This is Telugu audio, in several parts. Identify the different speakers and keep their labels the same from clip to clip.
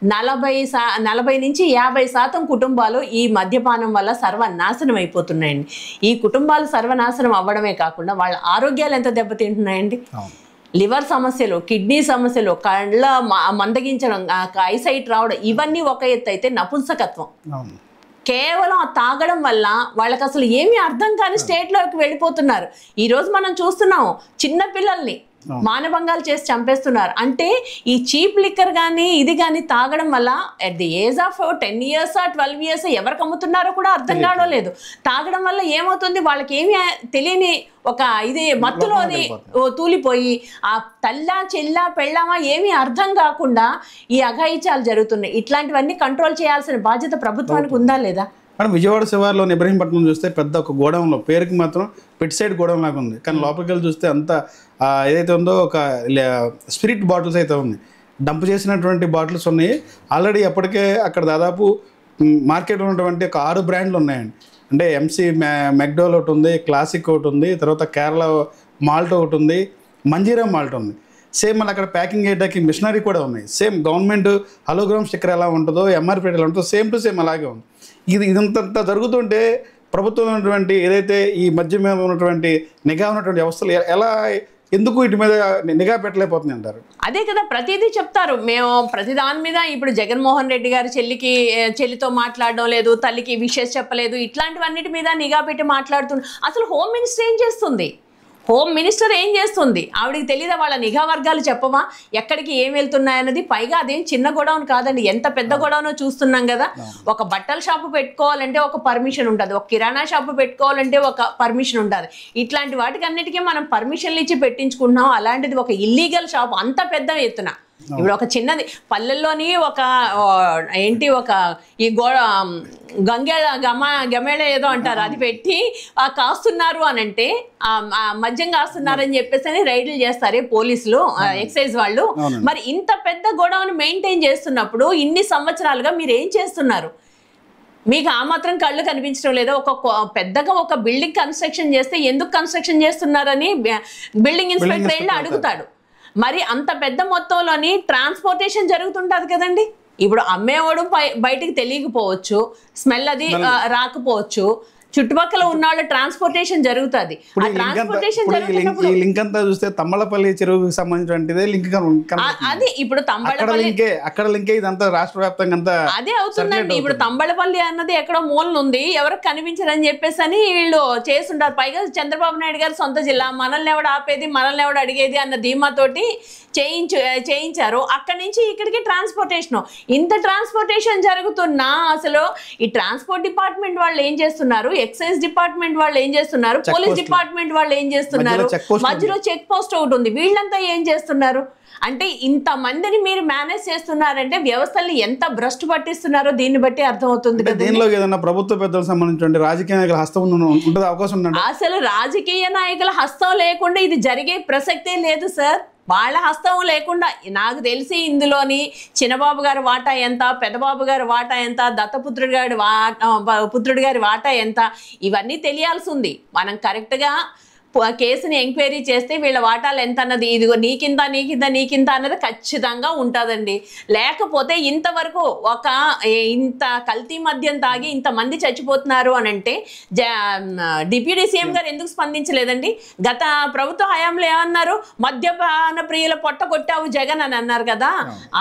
Speaker 1: 40 నుంచి 50% కుటుంబాలు ఈ మద్యపానం వల్ల సర్వనాశనం అయిపోతున్నాయండి. ఈ కుటుంబాలు సర్వనాశనం అవ్వడమే కాకుండా వాళ్ళ ఆరోగ్యాలు ఎంత దెబ్బతింటున్నాయండి. లివర్ సమస్యలు, కిడ్నీ సమస్యలు, కళ్ళ మందగించడం, ఐసైట్ రావడం, ఇవన్నీ ఒక ఎత్తు అయితే నపుంసకత్వం కేవలం తాగడం వల్ల వాళ్ళకి అసలు ఏమీ అర్థం కాని స్టేట్లోకి వెళ్ళిపోతున్నారు. ఈరోజు మనం చూస్తున్నాం చిన్న పిల్లల్ని మానభంగాలు చేసి చంపేస్తున్నారు. అంటే ఈ చీప్ లిక్కర్ కానీ ఇది కానీ తాగడం వల్ల at the age of 10 years 12 years ఎవరికి అమ్ముతున్నారో కూడా అర్థం కావడం లేదు. తాగడం వల్ల ఏమవుతుంది, వాళ్ళకి ఏమి తెలియని ఒక ఇది మత్తులోని తూలిపోయి ఆ తల్లా చెల్లా పెళ్ళామా ఏమీ అర్థం కాకుండా ఈ అఘాయిత్యాలు జరుగుతున్నాయి. ఇట్లాంటివన్నీ కంట్రోల్ చేయాల్సిన బాధ్యత ప్రభుత్వానికి ఉందా లేదా?
Speaker 2: కానీ విజయవాడ శివార్లోని ఇబ్రహీంపట్నం చూస్తే పెద్ద ఒక గోడౌన్లో, పేరుకి మాత్రం పెట్ సైడ్ గోడౌన్ లాగా ఉంది, కానీ లోపలికి వెళ్ళి చూస్తే అంతా ఏదైతే ఉందో ఒక స్పిరిట్ బాటిల్స్ అయితే ఉంది, డంప్ చేసినటువంటి బాటిల్స్ ఉన్నాయి. ఆల్రెడీ అప్పటికే అక్కడ దాదాపు మార్కెట్లో ఉన్నటువంటి ఒక 6 బ్రాండ్లు ఉన్నాయండి. అంటే ఎంసీ మెక్డోల్ ఒకటి ఉంది, క్లాసిక్ ఒకటి ఉంది, తర్వాత కేరళ మాల్ట్ ఒకటి ఉంది, మంజీరా మాల్ట్ ఉంది. సేమ్ మళ్ళీ అక్కడ ప్యాకింగ్ చేయడానికి మిషనరీ కూడా ఉన్నాయి. సేమ్ గవర్నమెంట్ హలోగ్రామ్ స్టిక్కర్ ఎలా ఉంటుందో, ఎంఆర్పీ ఎలా ఉంటుందో సేమ్ టు సేమ్ అలాగే ఉంది. ఇదంతా జరుగుతుంటే ప్రభుత్వం ఉన్నటువంటి ఏదైతే ఈ మధ్య మీద ఉన్నటువంటి నిఘా ఉన్నటువంటి వ్యవస్థలు ఎలా ఎందుకు వీటి మీద నిఘా పెట్టలేకపోతుంది అంటారు?
Speaker 1: అదే కదా ప్రతిదీ చెప్తారు. మేము ప్రతి దాని మీద ఇప్పుడు జగన్మోహన్ రెడ్డి గారు చెల్లితో మాట్లాడడం లేదు, తల్లికి విషెస్ చెప్పలేదు, ఇట్లాంటివన్నిటి మీద నిఘా పెట్టి మాట్లాడుతున్నారు. అసలు హోమ్ మినిస్టర్ ఏం చేస్తుంది? హోమ్ మినిస్టర్ ఏం చేస్తుంది? ఆవిడికి తెలియదా వాళ్ళ నిఘా వర్గాలు చెప్పవా ఎక్కడికి ఏం వెళ్తున్నాయన్నది? పైగా అదేం చిన్న గొడవను కాదండి, ఎంత పెద్ద గొడవనో చూస్తున్నాం కదా. ఒక బట్టల షాపు పెట్టుకోవాలంటే ఒక పర్మిషన్ ఉంటుంది, ఒక కిరాణా షాపు పెట్టుకోవాలంటే ఒక పర్మిషన్ ఉంటుంది. ఇట్లాంటి వాటికి అన్నిటికీ మనం పర్మిషన్లు ఇచ్చి పెట్టించుకుంటున్నాం. అలాంటిది ఒక ఇల్లీగల్ షాపు అంత పెద్ద ఎత్తున ఇప్పుడు ఒక చిన్నది పల్లెల్లోని ఒక ఈ గమేళ ఏదో అంటారు, అది పెట్టి కాస్తున్నారు అని అంటే మద్యం కాస్తున్నారు అని చెప్పేసి రైడ్లు చేస్తారు పోలీసులు, ఎక్సైజ్ వాళ్ళు. మరి ఇంత పెద్ద గొడవను మెయింటైన్ చేస్తున్నప్పుడు ఇన్ని సంవత్సరాలుగా మీరు ఏం చేస్తున్నారు? మీకు ఆ మాత్రం కళ్ళు కనిపించడం లేదా? పెద్దగా ఒక బిల్డింగ్ కన్స్ట్రక్షన్ చేస్తే ఎందుకు కన్స్ట్రక్షన్ చేస్తున్నారని బిల్డింగ్ ఇన్స్పెక్టర్ వెళ్ళి అడుగుతాడు. మరి అంత పెద్ద మొత్తంలోని ట్రాన్స్పోర్టేషన్ జరుగుతుంటది కదండి. ఇప్పుడు అమ్మేవాడు బయటికి తెలియకపోవచ్చు, స్మెల్ అది రాకపోవచ్చు, చుట్టుపక్కల ఉన్న వాళ్ళ ట్రాన్స్పోర్టేషన్ జరుగుతుంది.
Speaker 2: లింక్ అంతా చూస్తే తమ్మలపల్లి చెరువుకి సంబంధించినదే లింక్
Speaker 1: అది. ఇప్పుడు
Speaker 2: అక్కడ లింక్ ఇదంతా రాష్ట్ర వ్యాప్తంగా
Speaker 1: అదే అవుతుందండి. ఇప్పుడు తంబళపల్లి అన్నది ఎక్కడో మూలన ఉంది, ఎవరికి కనిపించరని చెప్పేసి అని వీళ్ళు చేస్తుంటారు. పైగా చంద్రబాబు నాయుడు గారు సొంత జిల్లా, మనల్ని ఎవడు ఆపేది, మనల్ని ఎవడు అడిగేది అన్న ధీమాతోటి చేయించారు. అక్కడి నుంచి ఇక్కడికి ట్రాన్స్పోర్టేషన్. ఇంత ట్రాన్స్పోర్టేషన్ జరుగుతున్నా అసలు ఈ ట్రాన్స్పోర్ట్ డిపార్ట్మెంట్ వాళ్ళు ఏం చేస్తున్నారు, ఎక్సైజ్ డిపార్ట్మెంట్ వాళ్ళు ఏం చేస్తున్నారు, పోలీస్ డిపార్ట్మెంట్ వాళ్ళు ఏం చేస్తున్నారు, మధ్యలో చెక్ పోస్ట్ ఒకటి ఉంది, వీళ్ళంతా ఏం చేస్తున్నారు? అంటే ఇంతమందిని మీరు మేనేజ్ చేస్తున్నారంటే వ్యవస్థల్ని ఎంత భ్రష్టు పట్టిస్తున్నారో దీన్ని బట్టి అర్థమవుతుంది కదా.
Speaker 2: దీనిలో ఏదైనా ప్రభుత్వ పెద్దలకు సంబంధించిన రాజకీయ నాయకుల హస్తం ఉండే అవకాశం ఉందండి?
Speaker 1: అసలు రాజకీయ నాయకుల హస్తం లేకుండా ఇది జరిగే ప్రసక్తే లేదు సార్. వాళ్ళ హస్తం లేకుండా నాకు తెలిసి ఇందులోని చిన్నబాబు గారి వాటా ఎంత, పెద్దబాబు గారి వాటా ఎంత, పుత్రుడి గారి వాటా ఎంత, ఇవన్నీ తెలియాల్సి ఉంది. మనం కరెక్ట్గా కేసుని ఎంక్వైరీ చేస్తే వీళ్ళ వాటాలు ఎంత అన్నది, ఇదిగో నీకింత అన్నది ఖచ్చితంగా ఉంటుందండి. లేకపోతే ఇంతవరకు ఇంత కల్తీ మద్యం తాగి ఇంతమంది చచ్చిపోతున్నారు అని అంటే డిప్యూటీ సీఎం గారు ఎందుకు స్పందించలేదండి? గత ప్రభుత్వ హయాంలో ఏమన్నారు? మద్యపాన ప్రియుల పొట్ట కొట్టావు జగన్ అని అన్నారు కదా.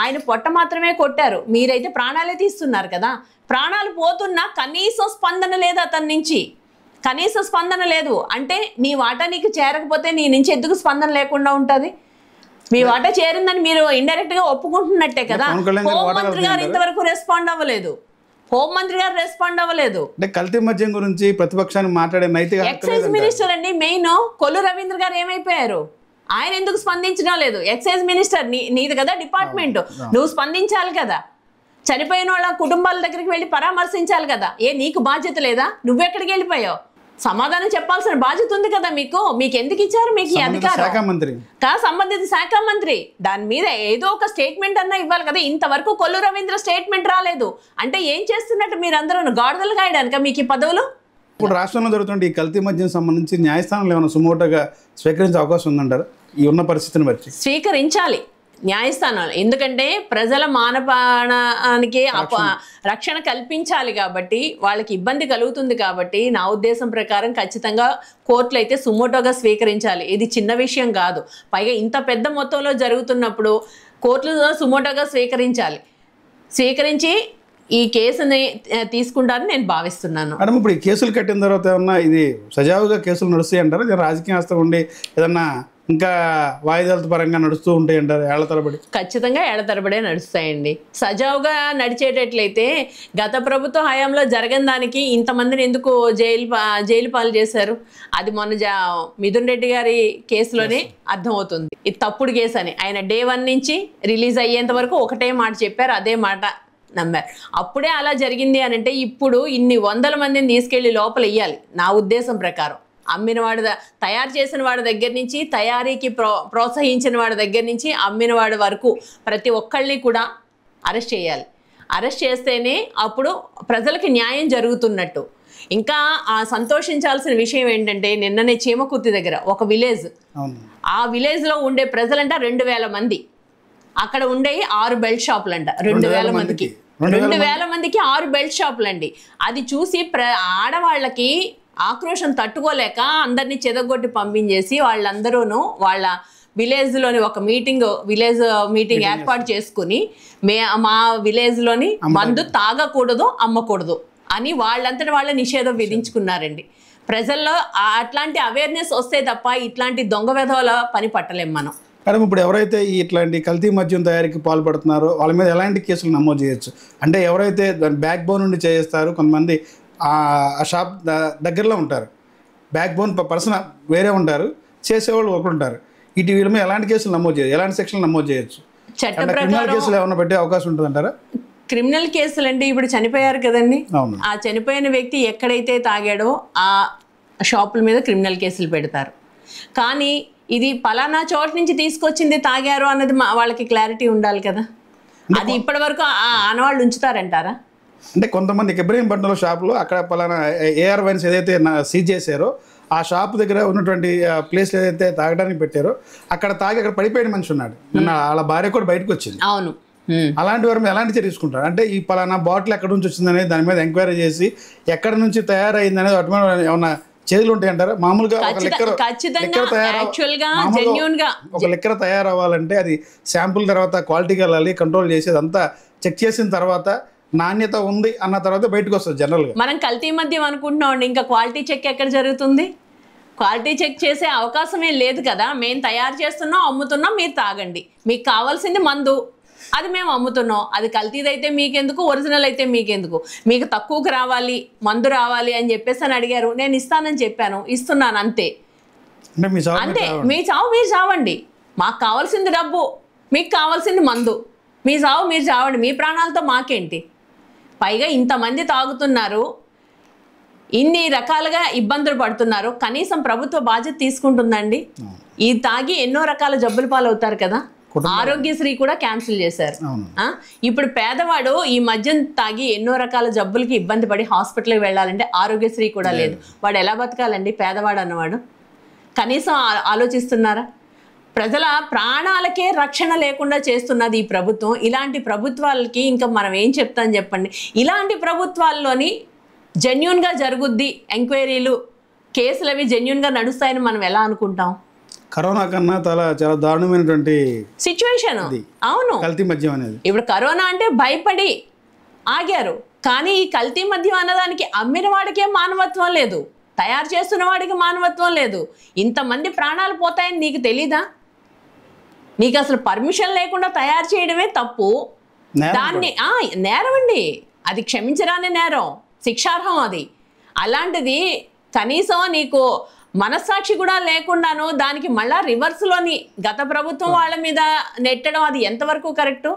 Speaker 1: ఆయన పొట్ట మాత్రమే కొట్టారు, మీరైతే ప్రాణాలే తీస్తున్నారు కదా. ప్రాణాలు పోతున్నా కనీసం స్పందన లేదు అతని నుంచి, కనీస స్పందన లేదు. అంటే నీ వాటా నీకు చేరకపోతే నీ నుంచి ఎందుకు స్పందన లేకుండా ఉంటుంది? మీ వాటా చేరిందని మీరు ఇండైరెక్ట్ గా ఒప్పుకుంటున్నట్టే కదా. హోంమంత్రి గారు ఇంతవరకు రెస్పాండ్ అవ్వలేదు.
Speaker 2: అంటే కల్తీ మద్యం గురించి ప్రతిపక్షాన్ని మాట్లాడే నైతిక
Speaker 1: ఎక్సైజ్ మినిస్టర్ అండి మెయిన్ కొల్లు రవీంద్ర గారు ఏమైపోయారు? ఆయన ఎందుకు స్పందించడం లేదు? ఎక్సైజ్ మినిస్టర్ నీది కదా డిపార్ట్మెంట్, నువ్వు స్పందించాలి కదా. చనిపోయిన వాళ్ళ కుటుంబాల దగ్గరికి వెళ్ళి పరామర్శించాలి కదా. నీకు బాధ్యత లేదా? నువ్వెక్కడికి వెళ్ళిపోయావు? సమాధానం చెప్పాల్సిన బాధ్యత ఉంది కదా మీకు ఎందుకు ఇచ్చారు మీకు ఈ అధికారం? సంబంధిత శాఖ మంత్రి దాని మీద ఏదో ఒక స్టేట్మెంట్ అన్నా ఇవ్వాలి కదా. ఇంతవరకు కొల్లు రవీంద్ర స్టేట్మెంట్ రాలేదు అంటే ఏం చేస్తున్నట్టు? మీరందరూ గాడిదలు కాయడానిక మీకు ఈ పదవులు?
Speaker 2: ఇప్పుడు రాష్ట్రంలో జరుగుతుంటే ఈ కల్తీ మద్యం సంబంధించి న్యాయస్థానంలో ఏమైనా సుమోటోగా స్వీకరించే అవకాశం ఉందంటారు? ఈ ఉన్న పరిస్థితిని బట్టి
Speaker 1: స్వీకరించాలి. న్యాయస్థానాలు, ఎందుకంటే ప్రజల మానపానానికి రక్షణ కల్పించాలి కాబట్టి, వాళ్ళకి ఇబ్బంది కలుగుతుంది కాబట్టి నా ఉద్దేశం ప్రకారం ఖచ్చితంగా కోర్టులు అయితే సుమోటోగా స్వీకరించాలి. ఇది చిన్న విషయం కాదు. పైగా ఇంత పెద్ద మొత్తంలో జరుగుతున్నప్పుడు కోర్టులు సుమోటోగా స్వీకరించి ఈ కేసుని తీసుకుంటారని నేను భావిస్తున్నాను.
Speaker 2: మేడం, ఇప్పుడు ఈ కేసులు కట్టిన తర్వాత ఏమన్నా ఇది సజావుగా కేసులు నడుస్తాయి అంటారా? రాజకీయ హస్తం ఉండి ఏదన్నా ఇంకా వాయిదాల పరంగా నడుస్తూ ఉంటాయి అంటారు ఏళ్ల తరబడి?
Speaker 1: ఖచ్చితంగా ఏళ్ల తరబడే నడుస్తాయండి. సజావుగా నడిచేటట్లయితే గత ప్రభుత్వ హయాంలో జరగని దానికి ఇంతమందిని ఎందుకు జైలు పాలు చేశారు? అది మొన్న మిథున్ రెడ్డి గారి కేసులోనే అర్థమవుతుంది. ఇది తప్పుడు కేసు అని. ఆయన డే 1 నుంచి రిలీజ్ అయ్యేంత వరకు ఒకటే మాట చెప్పారు, అదే మాట నమ్మారు. అప్పుడే అలా జరిగింది అని అంటే ఇప్పుడు ఇన్ని 100 మందిని తీసుకెళ్లి లోపల వేయాలి. నా ఉద్దేశం ప్రకారం అమ్మిన వాడి తయారు చేసిన వాడి దగ్గర నుంచి, తయారీకి ప్రోత్సహించిన వాడి దగ్గర నుంచి అమ్మిన వాడి వరకు ప్రతి ఒక్కళ్ళని కూడా అరెస్ట్ చేయాలి. అరెస్ట్ చేస్తేనే అప్పుడు ప్రజలకి న్యాయం జరుగుతున్నట్టు. ఇంకా సంతోషించాల్సిన విషయం ఏంటంటే, నిన్ననే చీమకుర్తి దగ్గర ఒక విలేజ్, ఆ విలేజ్లో ఉండే ప్రజలంట 2000 మంది. అక్కడ ఉండే 6 బెల్ట్ షాపులు అంట. 2000 మందికి 6 బెల్ట్ షాపులు అండి. అది చూసి ఆడవాళ్ళకి ఆక్రోషం తట్టుకోలేక అందరినీ చెదగొట్టి పంపించేసి వాళ్ళందరూను వాళ్ళ విలేజ్లోని ఒక విలేజ్ మీటింగ్ ఏర్పాటు చేసుకుని మా విలేజ్లోని మందు తాగకూడదు, అమ్మకూడదు అని వాళ్ళంతటి వాళ్ళ నిషేధం విధించుకున్నారండి. ప్రజల్లో అట్లాంటి అవేర్నెస్ వస్తే తప్ప ఇట్లాంటి దొంగ వెధవల పని పట్టలేం మనం.
Speaker 2: మేడం, ఇప్పుడు ఎవరైతే ఇట్లాంటి కల్తీ మద్యం తయారీకి పాల్పడుతున్నారో వాళ్ళ మీద ఎలాంటి కేసులు నమోదు చేయొచ్చు? అంటే ఎవరైతే దాని బ్యాక్ బోన్ నుండి చేస్తారు, కొంతమంది ఆ షాప్ దగ్గరలో ఉంటారు, బ్యాక్ బోన్ పర్సన్ వేరే ఉంటారు, చేసేవాళ్ళు ఒకరు ఉంటారు. వీళ్ళ మీద ఎలాంటి కేసులు నమోదు చేయొచ్చు? ఎలాంటి సెక్షన్లు నమోదు చేయొచ్చు? క్రిమినల్ కేసులు ఏమైనా పెట్టే అవకాశం ఉంటుందంటారా?
Speaker 1: క్రిమినల్ కేసులు అంటే ఇప్పుడు చనిపోయారు కదండి, ఆ చనిపోయిన వ్యక్తి ఎక్కడైతే తాగాడో ఆ షాపుల మీద క్రిమినల్ కేసులు పెడతారు. కానీ ఇది పలానా చోట నుంచి తీసుకొచ్చింది తాగారు అన్నది వాళ్ళకి క్లారిటీ ఉండాలి కదా. అది ఇప్పటి వరకు ఆనవాళ్ళు ఉంచుతారంటారా?
Speaker 2: అంటే కొంతమంది ఇబ్రహీంపట్నంలో షాపులో అక్కడ పలానా ఏఆర్ వైన్స్ ఏదైతే సీజ్ చేశారో ఆ షాప్ దగ్గర ఉన్నటువంటి ప్లేస్ ఏదైతే తాగడానికి పెట్టారో అక్కడ తాగి అక్కడ పడిపోయిన మనిషి ఉన్నాడు. నిన్న వాళ్ళ భార్య కూడా బయటకు వచ్చింది.
Speaker 1: అవును.
Speaker 2: అలాంటి వారు ఎలాంటి చర్య తీసుకుంటారు? అంటే ఈ పలానా బాటిల్ ఎక్కడి నుంచి వచ్చిందనేది దాని మీద ఎంక్వైరీ చేసి ఎక్కడి నుంచి తయారైంది అనేది వాటి మీద ఏమన్నా చేతులు ఉంటాయి అంటారా? మామూలుగా ఒక లిక్కర్ తయారవ్వాలంటే అది శాంపుల్ తర్వాత క్వాలిటీకి వెళ్ళాలి, కంట్రోల్ చేసేది అంతా చెక్ చేసిన తర్వాత నాణ్యత ఉంది అన్న తర్వాత బయటకు వస్తుంది. జనరల్గా మనం
Speaker 1: కల్తీ మద్యం అనుకుంటున్నాం అండి, ఇంకా క్వాలిటీ చెక్ ఎక్కడ జరుగుతుంది? క్వాలిటీ చెక్ చేసే అవకాశమే లేదు కదా. మేము తయారు చేస్తున్నాం, అమ్ముతున్నాం, మీరు తాగండి, మీకు కావాల్సింది మందు, అది మేము అమ్ముతున్నాం. అది కల్తీది అయితే మీకెందుకు, ఒరిజినల్ అయితే మీకెందుకు? మీకు తక్కువకు రావాలి, మందు రావాలి అని చెప్పేసి అని అడిగారు, నేను ఇస్తానని చెప్పాను, ఇస్తున్నాను, అంతే. అంటే మీ చావు మీరు చావండి, మాకు కావాల్సింది డబ్బు, మీకు కావాల్సింది మందు, మీ చావు మీరు చావండి, మీ ప్రాణాలతో మాకేంటి? పైగా ఇంతమంది తాగుతున్నారు, ఇన్ని రకాలుగా ఇబ్బందులు పడుతున్నారు, కనీసం ప్రభుత్వ బాధ్యత తీసుకుంటుందండి? ఈ తాగి ఎన్నో రకాల జబ్బులు పాలవుతారు కదా. ఆరోగ్యశ్రీ కూడా క్యాన్సిల్ చేశారు. ఇప్పుడు పేదవాడు ఈ మద్యం తాగి ఎన్నో రకాల జబ్బులకి ఇబ్బంది పడి హాస్పిటల్కి వెళ్ళాలంటే ఆరోగ్యశ్రీ కూడా లేదు. వాడు ఎలా బతకాలండి పేదవాడు అన్నవాడు? కనీసం ఆలోచిస్తున్నారా? ప్రజల ప్రాణాలకే రక్షణ లేకుండా చేస్తున్నది ఈ ప్రభుత్వం. ఇలాంటి ప్రభుత్వాలకి ఇంకా మనం ఏం చెప్తాం చెప్పండి? ఇలాంటి ప్రభుత్వాల్లోని జెన్యూన్గా జరుగుద్ది, ఎంక్వైరీలు, కేసులు అవి జెన్యూన్గా నడుస్తాయని మనం ఎలా అనుకుంటాం?
Speaker 2: కరోనా కన్నా చాలా దారుణమైనటువంటి
Speaker 1: సిచ్యువేషన్. అవును,
Speaker 2: కల్తీ మద్యం అనేది.
Speaker 1: ఇప్పుడు కరోనా అంటే భయపడి ఆగారు, కానీ ఈ కల్తీ మద్యం అన్నదానికి అమ్మిన వాడికే మానవత్వం లేదు, తయారు చేస్తున్న వాడికి మానవత్వం లేదు. ఇంతమంది ప్రాణాలు పోతాయని నీకు తెలీదా? నీకు అసలు పర్మిషన్ లేకుండా తయారు చేయడమే తప్పు. దాన్ని నేరం అండి, అది క్షమించరాని నేరం, శిక్షార్హం అది. అలాంటిది కనీసం నీకు మనస్సాక్షి కూడా లేకుండాను దానికి మళ్ళా రివర్స్లోని గత ప్రభుత్వం వాళ్ళ మీద నెట్టడం అది ఎంతవరకు కరెక్టు?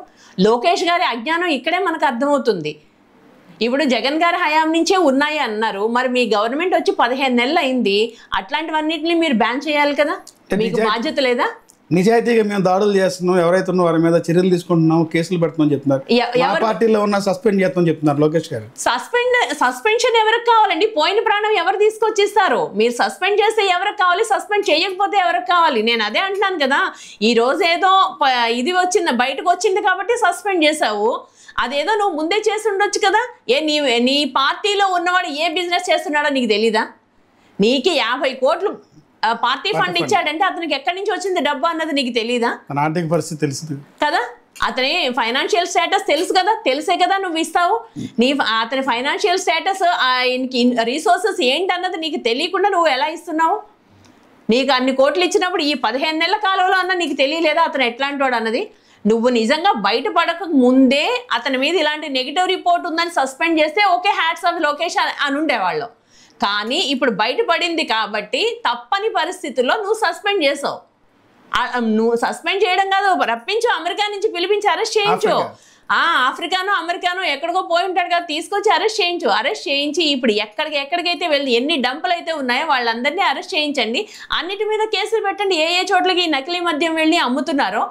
Speaker 1: లోకేష్ గారి అజ్ఞానం ఇక్కడే మనకు అర్థమవుతుంది. ఇప్పుడు జగన్ గారి హయాం నుంచే ఉన్నాయి అన్నారు, మరి మీ గవర్నమెంట్ వచ్చి 15 నెలలు అయింది, అట్లాంటివన్నిటిని మీరు బ్యాన్ చేయాలి కదా, మీకు బాధ్యత లేదా?
Speaker 2: నిజాయితీగా మేము దాడులు చేస్తున్నాం, ఎవరైతే ఉన్న వారి మీద చర్యలు తీసుకుంటున్నాం, కేసులు పెడుతున్నాం చెప్తున్నారు. మా పార్టీలో ఉన్న సస్పెండ్ చేస్తాం చెప్తున్నారు లోకేష్ గారు.
Speaker 1: సస్పెన్షన్ ఎవరికి కావాలండి? పోయిన ప్రాణం ఎవరు తీసుకొచ్చిస్తారు? మీరు సస్పెండ్ చేస్తే ఎవరికి కావాలి, సస్పెండ్ చేయకపోతే ఎవరికి కావాలి? నేను అదే అంటున్నాను కదా, ఈ రోజు ఏదో ఇది వచ్చింది, బయటకు వచ్చింది కాబట్టి సస్పెండ్ చేసావు. అదేదో నువ్వు ముందే చేసి ఉండొచ్చు కదా. నీ పార్టీలో ఉన్నవాడు ఏ బిజినెస్ చేస్తున్నాడో నీకు తెలీదా? నీకు 50 కోట్లు పార్టీ ఫండ్ ఇచ్చాడంటే అతనికి ఎక్కడి నుంచి వచ్చింది డబ్బు అన్నది నీకు తెలీదా?
Speaker 2: ఆర్థిక పరిస్థితి తెలుసు
Speaker 1: కదా, అతని ఫైనాన్షియల్ స్టేటస్ తెలుసు కదా, తెలిసే కదా నువ్వు ఇస్తావు. అతని ఫైనాన్షియల్ స్టేటస్, ఆయనకి రీసోర్సెస్ ఏంటన్నది నీకు తెలియకుండా నువ్వు ఎలా ఇస్తున్నావు? నీకు అన్ని కోట్లు ఇచ్చినప్పుడు ఈ 15 నెలల కాలంలో అన్న నీకు తెలియలేదా అతను ఎట్లాంటి వాడు అన్నది? నువ్వు నిజంగా బయటపడక ముందే అతని మీద ఇలాంటి నెగిటివ్ రిపోర్ట్ ఉందని సస్పెండ్ చేస్తే ఓకే, హ్యాట్స్ ఆఫ్ లోకేష్ అని ఉండేవాళ్ళు. కానీ ఇప్పుడు బయటపడింది కాబట్టి తప్పని పరిస్థితుల్లో నువ్వు సస్పెండ్ చేసావు. నువ్వు సస్పెండ్ చేయడం కాదు, రప్పించు, అమెరికా నుంచి పిలిపించి అరెస్ట్ చేయించు. ఆఫ్రికానో అమెరికానో ఎక్కడికో పోయి ఉంటాడు కదా, తీసుకొచ్చి అరెస్ట్ చేయించు. అరెస్ట్ చేయించి ఇప్పుడు ఎక్కడికైతే వెళ్ళి ఎన్ని డంపులు అయితే ఉన్నాయో వాళ్ళందరినీ అరెస్ట్ చేయించండి. అన్నిటి మీద కేసులు పెట్టండి. ఏ చోట్లకి నకిలీ మద్యం వెళ్ళి అమ్ముతున్నారో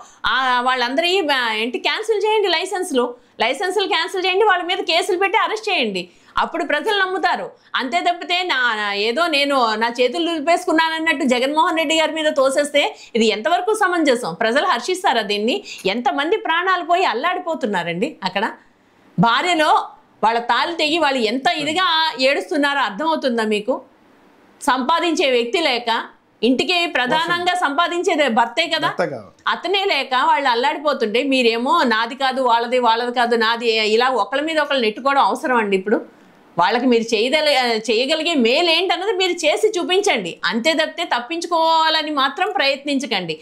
Speaker 1: వాళ్ళందరి ఏంటి క్యాన్సిల్ చేయండి, లైసెన్సులు క్యాన్సిల్ చేయండి, వాళ్ళ మీద కేసులు పెట్టి అరెస్ట్ చేయండి. అప్పుడు ప్రజలు నమ్ముతారు. అంతే తప్పితే ఏదో నేను నా చేతులు దులిపేసుకున్నానన్నట్టు జగన్మోహన్ రెడ్డి గారి మీద తోసేస్తే ఇది ఎంతవరకు సమంజసం? ప్రజలు హర్షిస్తారా దీన్ని? ఎంతమంది ప్రాణాలు పోయి అల్లాడిపోతున్నారండి అక్కడ. భార్యలో వాళ్ళ తాళి తెగి వాళ్ళు ఎంత ఇదిగా ఏడుస్తున్నారో అర్థమవుతుందా మీకు? సంపాదించే వ్యక్తి లేక, ఇంటికి ప్రధానంగా సంపాదించేది భర్తే కదా, అతనే లేక వాళ్ళు అల్లాడిపోతుంటే మీరేమో నాది కాదు, వాళ్ళది కాదు, నాది, ఇలా ఒకళ్ళ మీద ఒకళ్ళు నెట్టుకోవడం అవసరం అండి? ఇప్పుడు వాళ్ళకి మీరు చేయగలిగే మేలు ఏంటన్నది మీరు చేసి చూపించండి. అంతే తప్పితే తప్పించుకోవాలని మాత్రం ప్రయత్నించకండి.